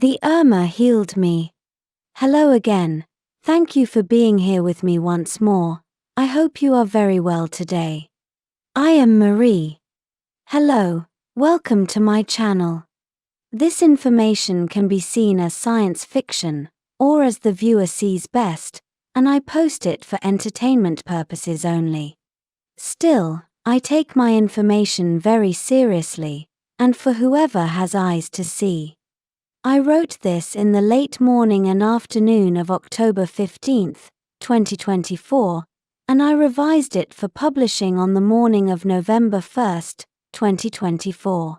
The Urmah healed me. Hello again. Thank you for being here with me once more. I hope you are very well today. I am Marie. Hello, welcome to my channel. This information can be seen as science fiction, or as the viewer sees best, and I post it for entertainment purposes only. Still, I take my information very seriously, and for whoever has eyes to see. I wrote this in the late morning and afternoon of October 15th, 2024, and I revised it for publishing on the morning of November 1st, 2024.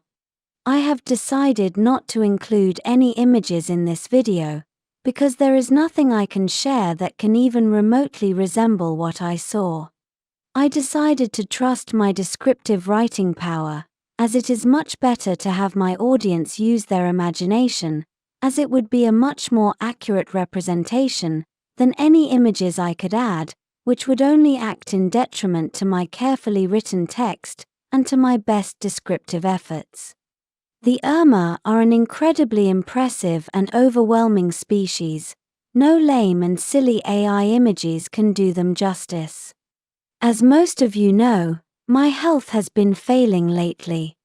I have decided not to include any images in this video, because there is nothing I can share that can even remotely resemble what I saw. I decided to trust my descriptive writing power, as it is much better to have my audience use their imagination, as it would be a much more accurate representation than any images I could add, which would only act in detriment to my carefully written text and to my best descriptive efforts. The Urmah are an incredibly impressive and overwhelming species. No lame and silly AI images can do them justice. As most of you know, my health has been failing lately.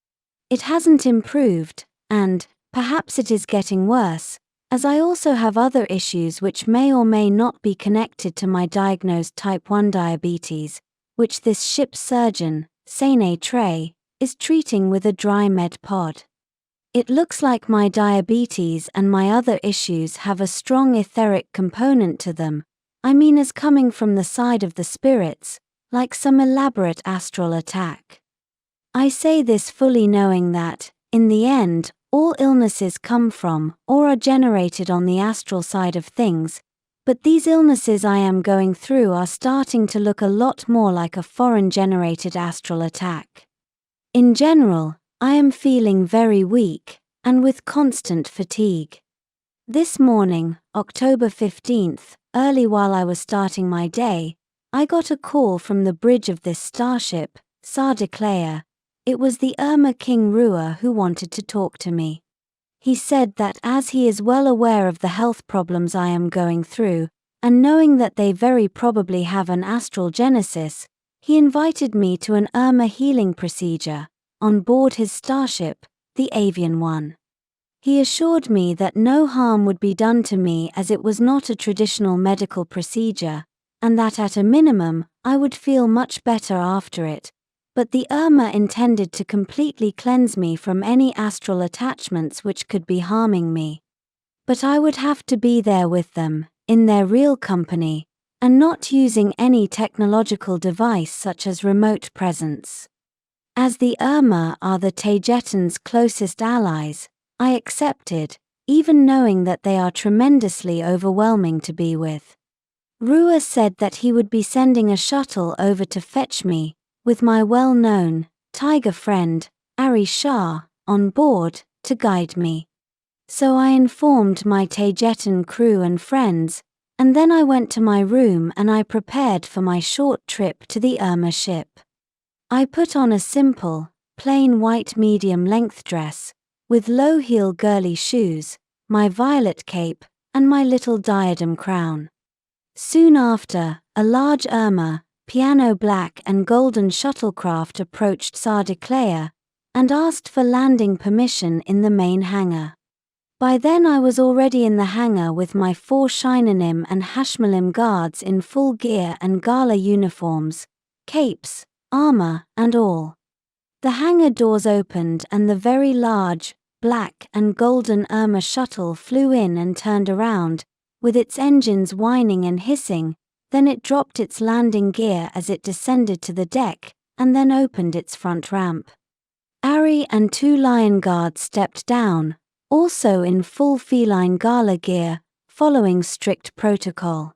It hasn't improved, and perhaps it is getting worse, as I also have other issues which may or may not be connected to my diagnosed type 1 diabetes, which this ship's surgeon, Sane Trey, is treating with a dry med pod. It looks like my diabetes and my other issues have a strong etheric component to them, I mean as coming from the side of the spirits, like some elaborate astral attack. I say this fully knowing that, in the end, all illnesses come from or are generated on the astral side of things, but these illnesses I am going through are starting to look a lot more like a foreign-generated astral attack. In general, I am feeling very weak, and with constant fatigue. This morning, October 15th, early while I was starting my day, I got a call from the bridge of this starship, Taygeteanos. It was the Urmah King Ruwa who wanted to talk to me. He said that as he is well aware of the health problems I am going through, and knowing that they very probably have an astral genesis, he invited me to an Urmah healing procedure, on board his starship, the Avian One. He assured me that no harm would be done to me as it was not a traditional medical procedure, and that at a minimum, I would feel much better after it, but the Urmah intended to completely cleanse me from any astral attachments which could be harming me. But I would have to be there with them, in their real company, and not using any technological device such as remote presence. As the Urmah are the Taygeteanos' closest allies, I accepted, even knowing that they are tremendously overwhelming to be with. Ruwa said that he would be sending a shuttle over to fetch me, with my well-known, tiger friend, Ari Shah, on board, to guide me. So I informed my Taygetan crew and friends, and then I went to my room and I prepared for my short trip to the Urmah ship. I put on a simple, plain white medium-length dress, with low-heel girly shoes, my violet cape, and my little diadem crown. Soon after, a large Urmah, piano black and golden shuttlecraft approached Taygeteanos, and asked for landing permission in the main hangar. By then I was already in the hangar with my 4 Shinanim and Hashmalim guards in full gear and gala uniforms, capes, armor, and all. The hangar doors opened and the very large, black and golden Urmah shuttle flew in and turned around, with its engines whining and hissing, then it dropped its landing gear as it descended to the deck, and then opened its front ramp. Ari and 2 lion guards stepped down, also in full feline gala gear, following strict protocol.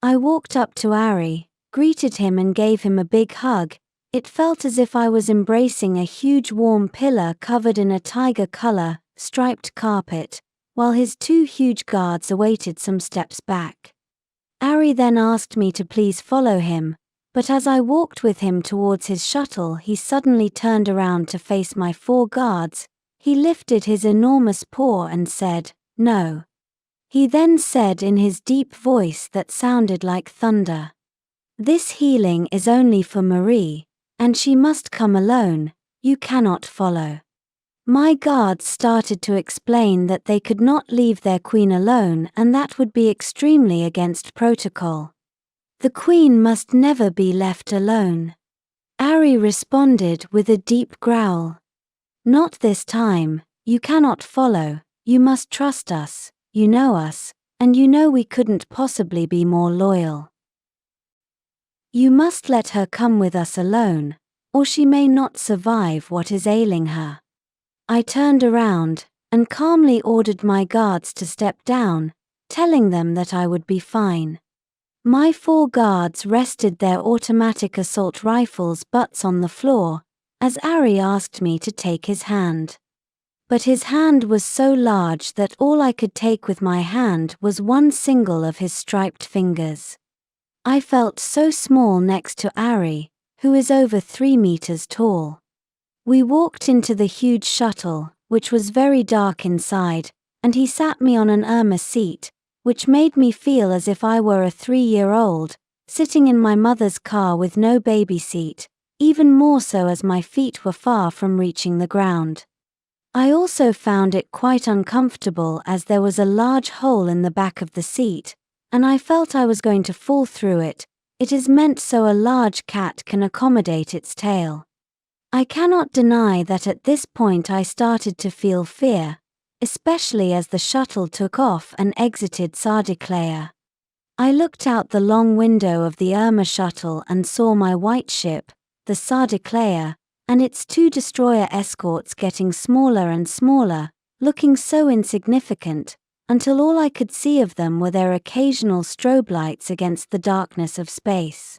I walked up to Ari, greeted him and gave him a big hug. It felt as if I was embracing a huge warm pillar covered in a tiger color, striped carpet, while his 2 huge guards awaited some steps back. Ari then asked me to please follow him, but as I walked with him towards his shuttle he suddenly turned around to face my 4 guards. He lifted his enormous paw and said, No. He then said in his deep voice that sounded like thunder. This healing is only for Marie, and she must come alone, you cannot follow. My guards started to explain that they could not leave their queen alone and that would be extremely against protocol. The queen must never be left alone. Ari responded with a deep growl. Not this time, you cannot follow, you must trust us, you know us, and you know we couldn't possibly be more loyal. You must let her come with us alone, or she may not survive what is ailing her. I turned around, and calmly ordered my guards to step down, telling them that I would be fine. My 4 guards rested their automatic assault rifles' butts on the floor, as Ari asked me to take his hand. But his hand was so large that all I could take with my hand was one single of his striped fingers. I felt so small next to Ari, who is over 3 meters tall. We walked into the huge shuttle, which was very dark inside, and he sat me on an Urmah seat, which made me feel as if I were a 3-year-old, sitting in my mother's car with no baby seat, even more so as my feet were far from reaching the ground. I also found it quite uncomfortable as there was a large hole in the back of the seat, and I felt I was going to fall through it. It is meant so a large cat can accommodate its tail. I cannot deny that at this point I started to feel fear, especially as the shuttle took off and exited Taygeteanos. I looked out the long window of the Urmah shuttle and saw my white ship, the Taygeteanos, and its 2 destroyer escorts getting smaller and smaller, looking so insignificant, until all I could see of them were their occasional strobe lights against the darkness of space.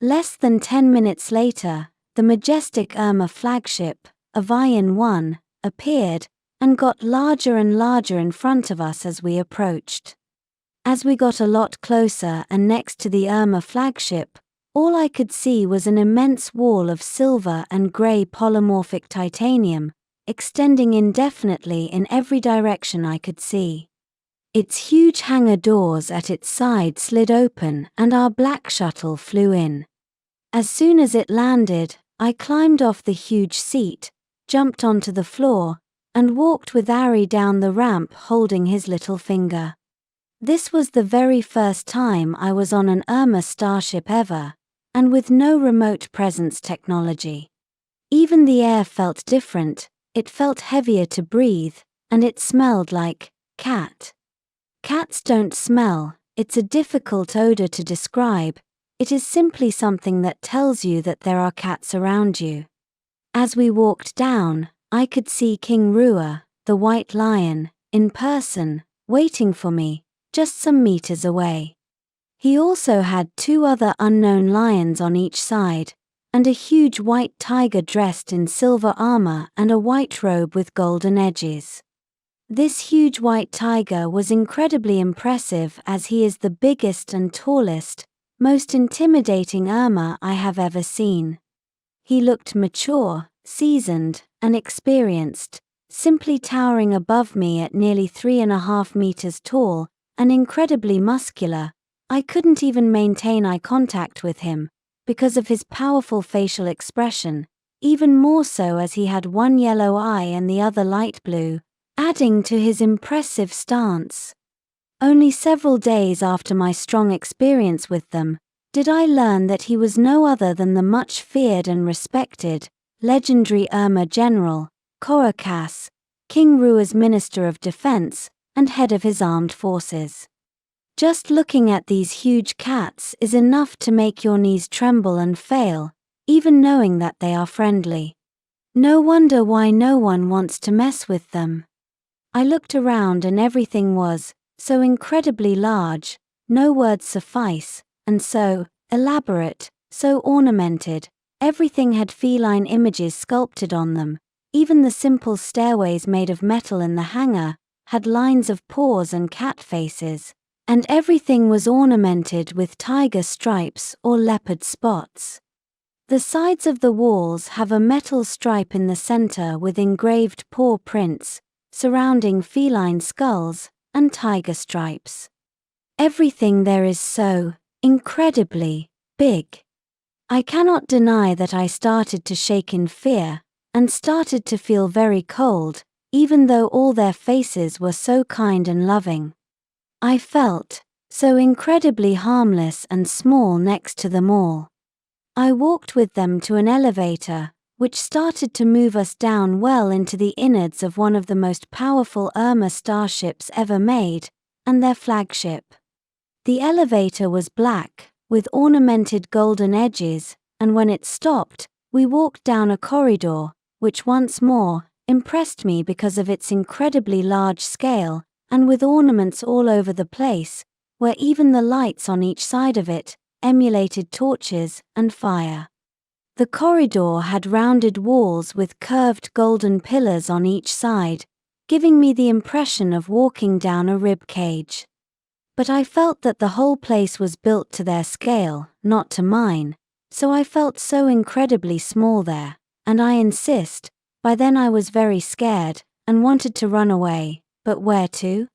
Less than 10 minutes later, the majestic Urmah flagship, Avian 1, appeared, and got larger and larger in front of us as we approached. As we got a lot closer and next to the Urmah flagship, all I could see was an immense wall of silver and grey polymorphic titanium, extending indefinitely in every direction I could see. Its huge hangar doors at its side slid open and our black shuttle flew in. As soon as it landed, I climbed off the huge seat, jumped onto the floor, and walked with Ari down the ramp holding his little finger. This was the very first time I was on an Urmah starship ever, and with no remote presence technology. Even the air felt different, it felt heavier to breathe, and it smelled like cat. Cats don't smell, it's a difficult odor to describe, it is simply something that tells you that there are cats around you. As we walked down, I could see King Rua, the white lion, in person, waiting for me, just some meters away. He also had 2 other unknown lions on each side, and a huge white tiger dressed in silver armor and a white robe with golden edges. This huge white tiger was incredibly impressive as he is the biggest and tallest, most intimidating Urmah I have ever seen. He looked mature, seasoned, and experienced, simply towering above me at nearly 3.5 meters tall, and incredibly muscular. I couldn't even maintain eye contact with him, because of his powerful facial expression, even more so as he had one yellow eye and the other light blue, adding to his impressive stance. Only several days after my strong experience with them, did I learn that he was no other than the much feared and respected, legendary Urmah General, Koakas, King Rua's Minister of Defense, and head of his armed forces. Just looking at these huge cats is enough to make your knees tremble and fail, even knowing that they are friendly. No wonder why no one wants to mess with them. I looked around and everything was so incredibly large, no words suffice, and so elaborate, so ornamented. Everything had feline images sculpted on them. Even the simple stairways made of metal in the hangar had lines of paws and cat faces, and everything was ornamented with tiger stripes or leopard spots. The sides of the walls have a metal stripe in the center with engraved paw prints, surrounding feline skulls, and tiger stripes. Everything there is so incredibly big. I cannot deny that I started to shake in fear, and started to feel very cold, even though all their faces were so kind and loving. I felt so incredibly harmless and small next to them all. I walked with them to an elevator, which started to move us down well into the innards of one of the most powerful Urmah starships ever made, and their flagship. The elevator was black, with ornamented golden edges, and when it stopped, we walked down a corridor, which once more impressed me because of its incredibly large scale, and with ornaments all over the place, where even the lights on each side of it emulated torches and fire. The corridor had rounded walls with curved golden pillars on each side, giving me the impression of walking down a rib cage. But I felt that the whole place was built to their scale, not to mine, so I felt so incredibly small there, and I insist, by then I was very scared, and wanted to run away, but where to?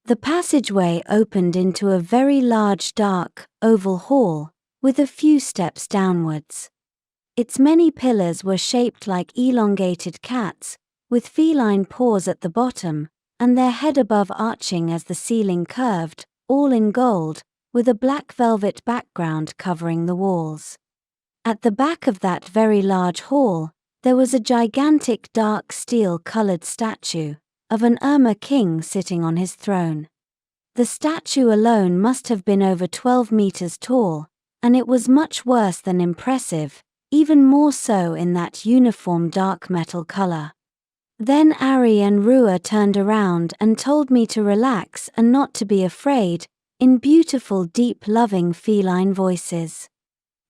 The passageway opened into a very large dark, oval hall, with a few steps downwards. Its many pillars were shaped like elongated cats, with feline paws at the bottom, and their head above arching as the ceiling curved, all in gold, with a black velvet background covering the walls. At the back of that very large hall, there was a gigantic dark steel-colored statue of an Urmah king sitting on his throne. The statue alone must have been over 12 meters tall, and it was much worse than impressive, even more so in that uniform dark metal color. Then Ari and Rua turned around and told me to relax and not to be afraid, in beautiful deep loving feline voices.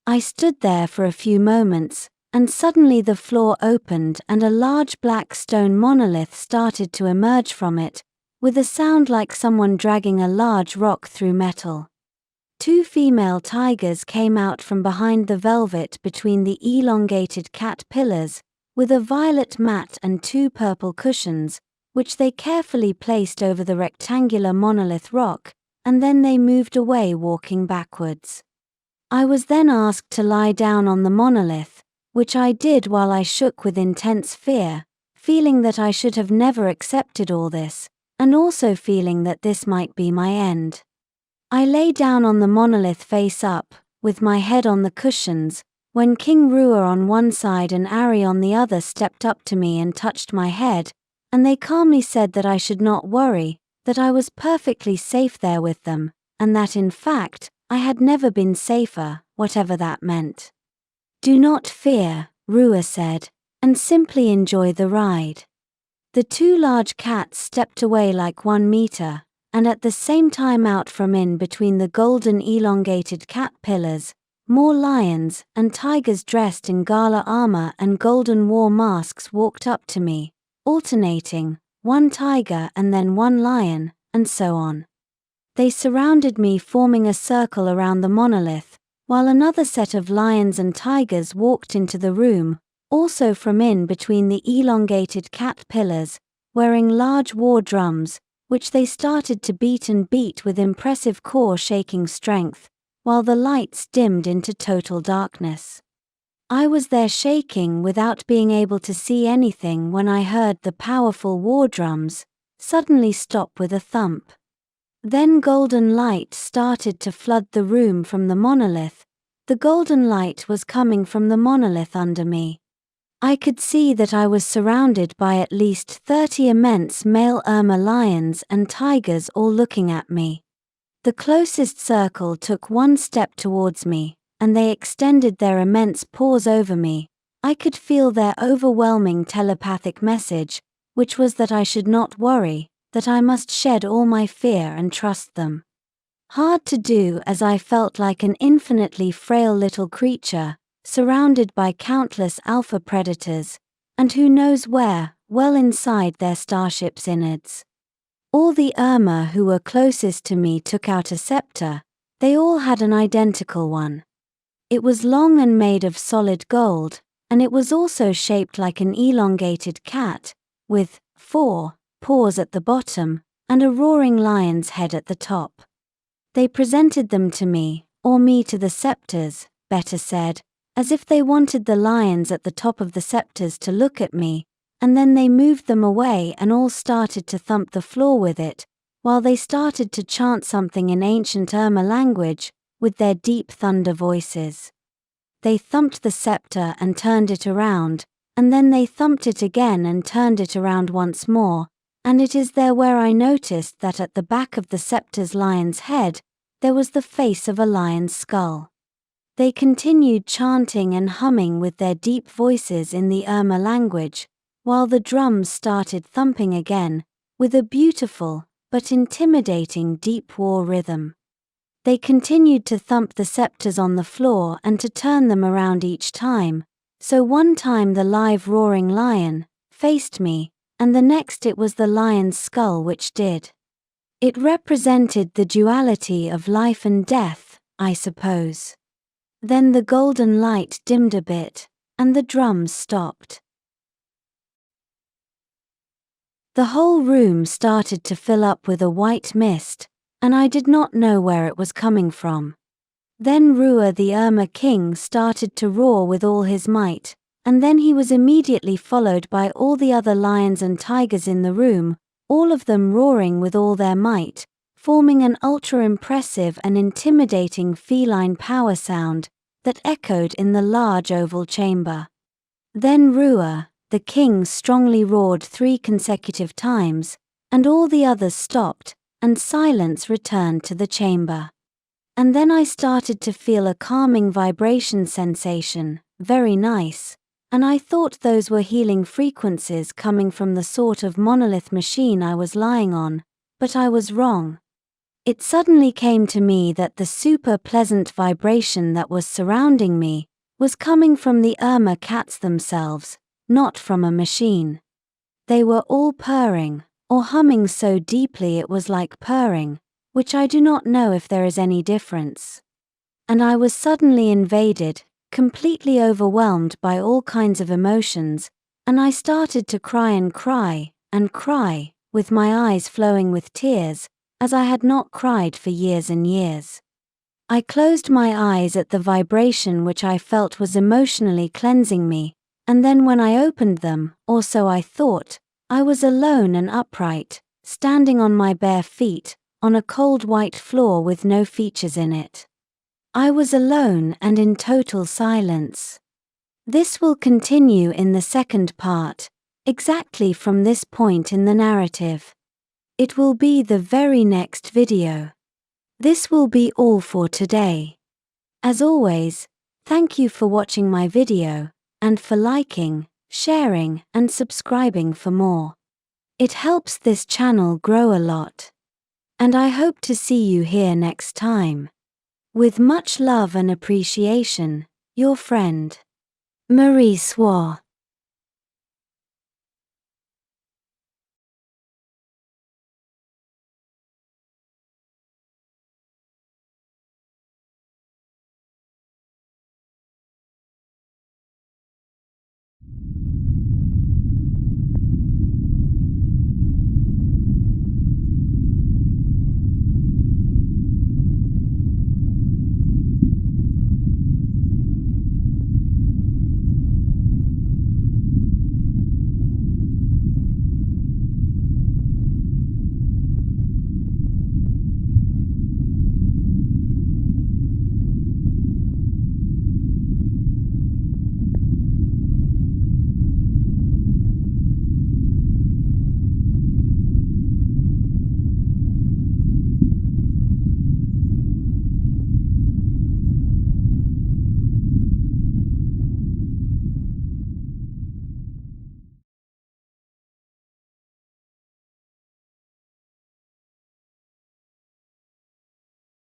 I stood there for a few moments, and suddenly the floor opened and a large black stone monolith started to emerge from it, with a sound like someone dragging a large rock through metal. 2 female tigers came out from behind the velvet between the elongated cat pillars, with a violet mat and 2 purple cushions, which they carefully placed over the rectangular monolith rock, and then they moved away walking backwards. I was then asked to lie down on the monolith, which I did while I shook with intense fear, feeling that I should have never accepted all this, and also feeling that this might be my end. I lay down on the monolith face up, with my head on the cushions, when King Rua on one side and Ari on the other stepped up to me and touched my head, and they calmly said that I should not worry, that I was perfectly safe there with them, and that in fact, I had never been safer, whatever that meant. "Do not fear," Rua said, "and simply enjoy the ride." The 2 large cats stepped away like 1 meter, and at the same time out from in between the golden elongated cat pillars, more lions and tigers dressed in gala armor and golden war masks walked up to me, alternating, 1 tiger and then 1 lion, and so on. They surrounded me forming a circle around the monolith, while another set of lions and tigers walked into the room, also from in between the elongated cat pillars, wearing large war drums, which they started to beat and beat with impressive core-shaking strength, while the lights dimmed into total darkness. I was there shaking without being able to see anything when I heard the powerful war drums suddenly stop with a thump. Then golden light started to flood the room from the monolith. The golden light was coming from the monolith under me. I could see that I was surrounded by at least 30 immense male Urmah lions and tigers all looking at me. The closest circle took 1 step towards me, and they extended their immense paws over me. I could feel their overwhelming telepathic message, which was that I should not worry, that I must shed all my fear and trust them. Hard to do as I felt like an infinitely frail little creature, surrounded by countless alpha predators, and who knows where, well inside their starship's innards. All the Urmah who were closest to me took out a scepter. They all had an identical one. It was long and made of solid gold, and it was also shaped like an elongated cat, with 4 paws at the bottom and a roaring lion's head at the top. They presented them to me, or me to the scepters, better said, as if they wanted the lions at the top of the scepters to look at me, and then they moved them away and all started to thump the floor with it, while they started to chant something in ancient Urmah language, with their deep thunder voices. They thumped the scepter and turned it around, and then they thumped it again and turned it around once more, and it is there where I noticed that at the back of the scepter's lion's head, there was the face of a lion's skull. They continued chanting and humming with their deep voices in the Urmah language, while the drums started thumping again, with a beautiful, but intimidating deep war rhythm. They continued to thump the scepters on the floor and to turn them around each time, so one time the live roaring lion faced me, and the next it was the lion's skull which did. It represented the duality of life and death, I suppose. Then the golden light dimmed a bit, and the drums stopped. The whole room started to fill up with a white mist, and I did not know where it was coming from. Then Ruah the Urmah king started to roar with all his might, and then he was immediately followed by all the other lions and tigers in the room, all of them roaring with all their might, forming an ultra-impressive and intimidating feline power sound that echoed in the large oval chamber. Then Ruah, the king, strongly roared 3 consecutive times, and all the others stopped, and silence returned to the chamber. And then I started to feel a calming vibration sensation, very nice, and I thought those were healing frequencies coming from the sort of monolith machine I was lying on, but I was wrong. It suddenly came to me that the super pleasant vibration that was surrounding me was coming from the Urmah cats themselves, not from a machine. They were all purring, or humming so deeply it was like purring, which I do not know if there is any difference. And I was suddenly invaded, completely overwhelmed by all kinds of emotions, and I started to cry and cry, and cry, with my eyes flowing with tears, as I had not cried for years and years. I closed my eyes at the vibration which I felt was emotionally cleansing me, and then when I opened them, or so I thought, I was alone and upright, standing on my bare feet, on a cold white floor with no features in it. I was alone and in total silence. This will continue in the second part, exactly from this point in the narrative. It will be the very next video. This will be all for today. As always, thank you for watching my video, and for liking, sharing, and subscribing for more. It helps this channel grow a lot. And I hope to see you here next time. With much love and appreciation, your friend, Marie Swaruu.